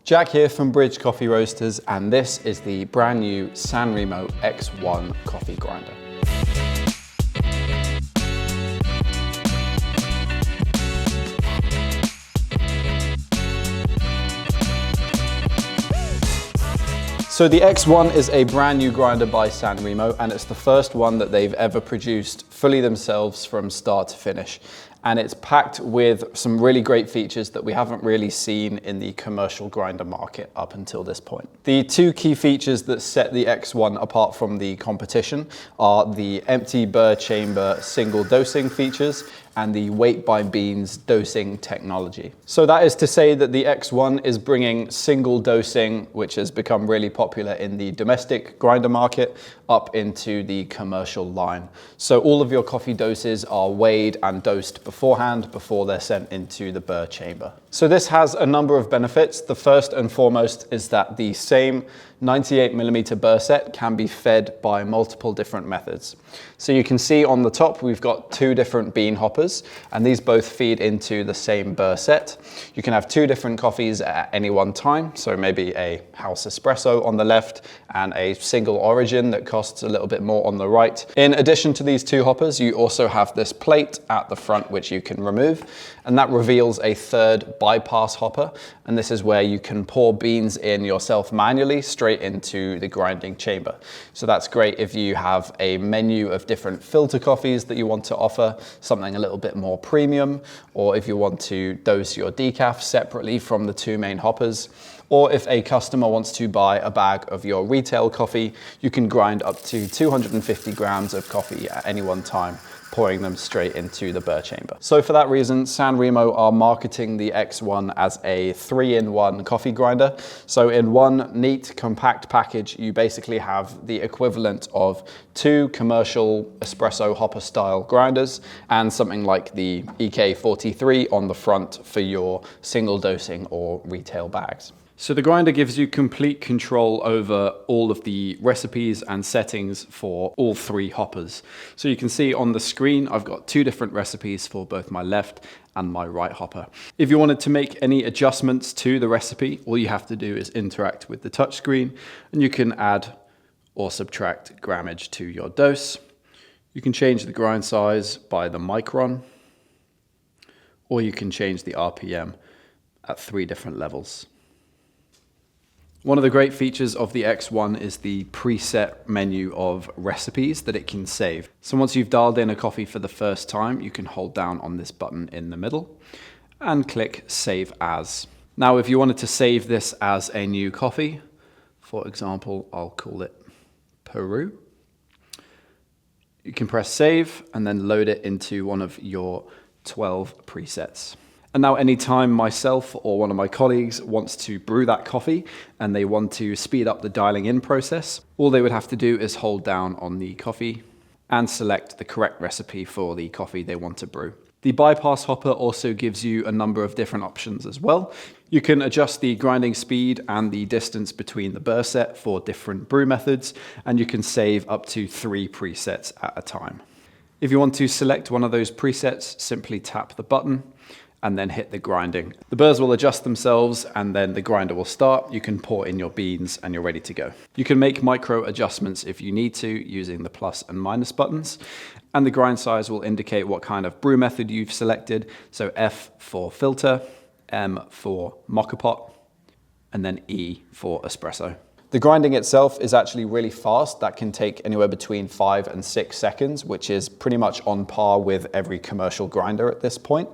Jack here from Bridge Coffee Roasters, and this is the brand new Sanremo X1 coffee grinder. So the X1 is a brand new grinder by Sanremo, and it's the first one that they've ever produced fully themselves from start to finish. And it's packed with some really great features that we haven't really seen in the commercial grinder market up until this point. The two key features that set the X1 apart from the competition are the empty burr chamber single dosing features and the weight by beans dosing technology. So that is to say that the X1 is bringing single dosing, which has become really popular in the domestic grinder market, up into the commercial line. So all of your coffee doses are weighed and dosed beforehand before they're sent into the burr chamber. So this has a number of benefits. The first and foremost is that the same 98mm burr set can be fed by multiple different methods. So you can see on the top we've got two different bean hoppers, and these both feed into the same burr set. You can have two different coffees at any one time, so maybe a house espresso on the left and a single origin that costs a little bit more on the right. In addition to these two hoppers, you also have this plate at the front which you can remove, and that reveals a third bypass hopper, and this is where you can pour beans in yourself manually straight into the grinding chamber. So that's great if you have a menu of different filter coffees that you want to offer, something a little bit more premium, or if you want to dose your decaf separately from the two main hoppers. Or if a customer wants to buy a bag of your retail coffee, you can grind up to 250 grams of coffee at any one time, pouring them straight into the burr chamber. So for that reason, Sanremo are marketing the X1 as a 3-in-1 coffee grinder. So in one neat, compact package, you basically have the equivalent of two commercial espresso hopper style grinders and something like the EK43 on the front for your single dosing or retail bags. So the grinder gives you complete control over all of the recipes and settings for all three hoppers. So you can see on the screen, I've got two different recipes for both my left and my right hopper. If you wanted to make any adjustments to the recipe, all you have to do is interact with the touchscreen, and you can add or subtract grammage to your dose. You can change the grind size by the micron, or you can change the RPM at 3 different levels. One of the great features of the X1 is the preset menu of recipes that it can save. So once you've dialed in a coffee for the first time, you can hold down on this button in the middle and click Save As. Now, if you wanted to save this as a new coffee, for example, I'll call it Peru. You can press Save and then load it into one of your 12 presets. And now anytime myself or one of my colleagues wants to brew that coffee and they want to speed up the dialing in process, all they would have to do is hold down on the coffee and select the correct recipe for the coffee they want to brew. The bypass hopper also gives you a number of different options as well. You can adjust the grinding speed and the distance between the burr set for different brew methods, and you can save up to 3 presets at a time. If you want to select one of those presets, simply tap the button and then hit the grinding. The burrs will adjust themselves and then the grinder will start. You can pour in your beans and you're ready to go. You can make micro adjustments if you need to using the plus and minus buttons, and the grind size will indicate what kind of brew method you've selected. So F for filter, M for mocha pot, and then E for espresso. The grinding itself is actually really fast. That can take anywhere between 5 and 6 seconds, which is pretty much on par with every commercial grinder at this point.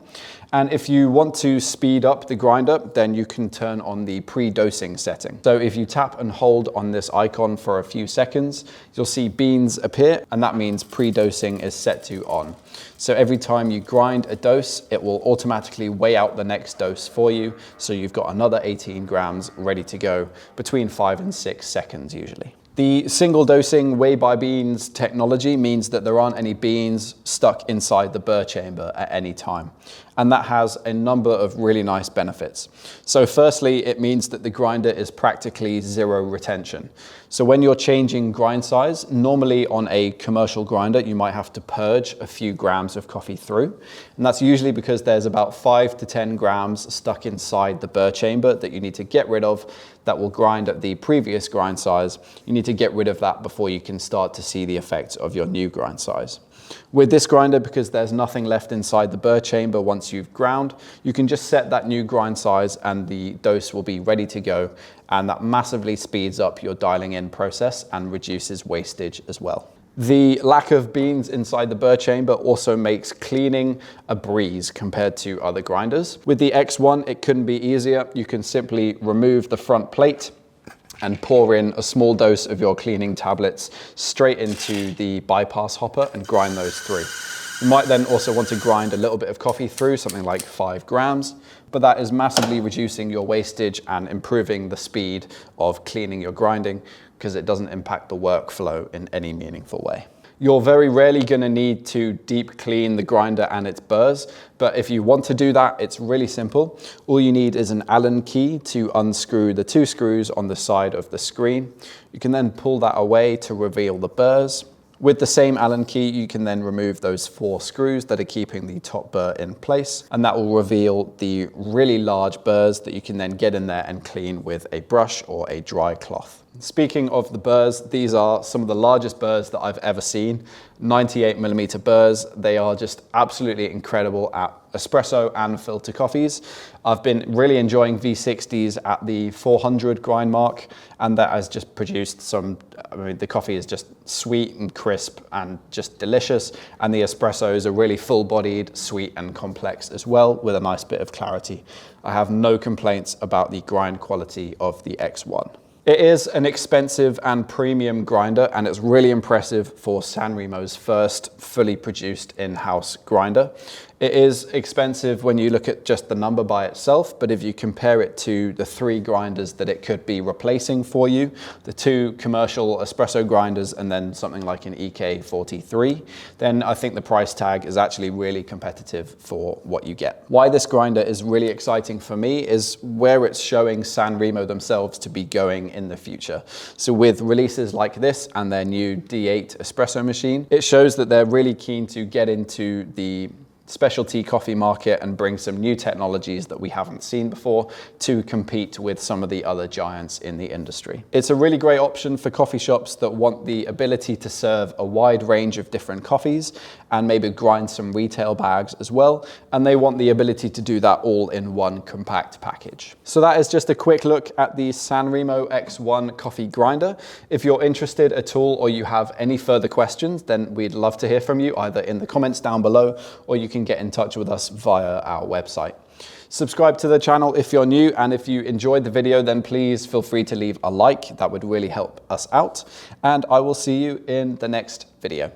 And if you want to speed up the grinder, then you can turn on the pre-dosing setting. So if you tap and hold on this icon for a few seconds, you'll see beans appear, and that means pre-dosing is set to on. So every time you grind a dose, it will automatically weigh out the next dose for you. So you've got another 18 grams ready to go between 5 and 6 seconds usually. The single dosing weigh by beans technology means that there aren't any beans stuck inside the burr chamber at any time. And that has a number of really nice benefits. So firstly, it means that the grinder is practically zero retention. So when you're changing grind size, normally on a commercial grinder, you might have to purge a few grams of coffee through. And that's usually because there's about 5 to 10 grams stuck inside the burr chamber that you need to get rid of that will grind at the previous grind size. You need to get rid of that before you can start to see the effects of your new grind size. With this grinder, because there's nothing left inside the burr chamber once you've ground, you can just set that new grind size and the dose will be ready to go. And that massively speeds up your dialing in process and reduces wastage as well. The lack of beans inside the burr chamber also makes cleaning a breeze compared to other grinders. With the X1, it couldn't be easier. You can simply remove the front plate and pour in a small dose of your cleaning tablets straight into the bypass hopper and grind those through. You might then also want to grind a little bit of coffee through, something like 5 grams, but that is massively reducing your wastage and improving the speed of cleaning your grinding because it doesn't impact the workflow in any meaningful way. You're very rarely going to need to deep clean the grinder and its burrs, but if you want to do that, it's really simple. All you need is an Allen key to unscrew the 2 screws on the side of the screen. You can then pull that away to reveal the burrs. With the same Allen key, you can then remove those 4 screws that are keeping the top burr in place, and that will reveal the really large burrs that you can then get in there and clean with a brush or a dry cloth. Speaking of the burrs, these are some of the largest burrs that I've ever seen. 98mm burrs. They are just absolutely incredible at espresso and filter coffees. I've been really enjoying V60s at the 400 grind mark, and that has just produced some, the coffee is just sweet and crisp and just delicious, and the espressos are really full-bodied, sweet and complex as well, with a nice bit of clarity. I have no complaints about the grind quality of the X1. It is an expensive and premium grinder, and it's really impressive for Sanremo's first fully produced in-house grinder. It is expensive when you look at just the number by itself, but if you compare it to the 3 grinders that it could be replacing for you, the 2 commercial espresso grinders and then something like an EK43, then I think the price tag is actually really competitive for what you get. Why this grinder is really exciting for me is where it's showing Sanremo themselves to be going in the future. So with releases like this and their new D8 espresso machine, it shows that they're really keen to get into the specialty coffee market and bring some new technologies that we haven't seen before to compete with some of the other giants in the industry. It's a really great option for coffee shops that want the ability to serve a wide range of different coffees and maybe grind some retail bags as well, and they want the ability to do that all in one compact package. So that is just a quick look at the Sanremo X1 coffee grinder. If you're interested at all or you have any further questions, then we'd love to hear from you either in the comments down below, or you can get in touch with us via our website. Subscribe to the channel if you're new, and if you enjoyed the video, then please feel free to leave a like. That would really help us out, and I will see you in the next video.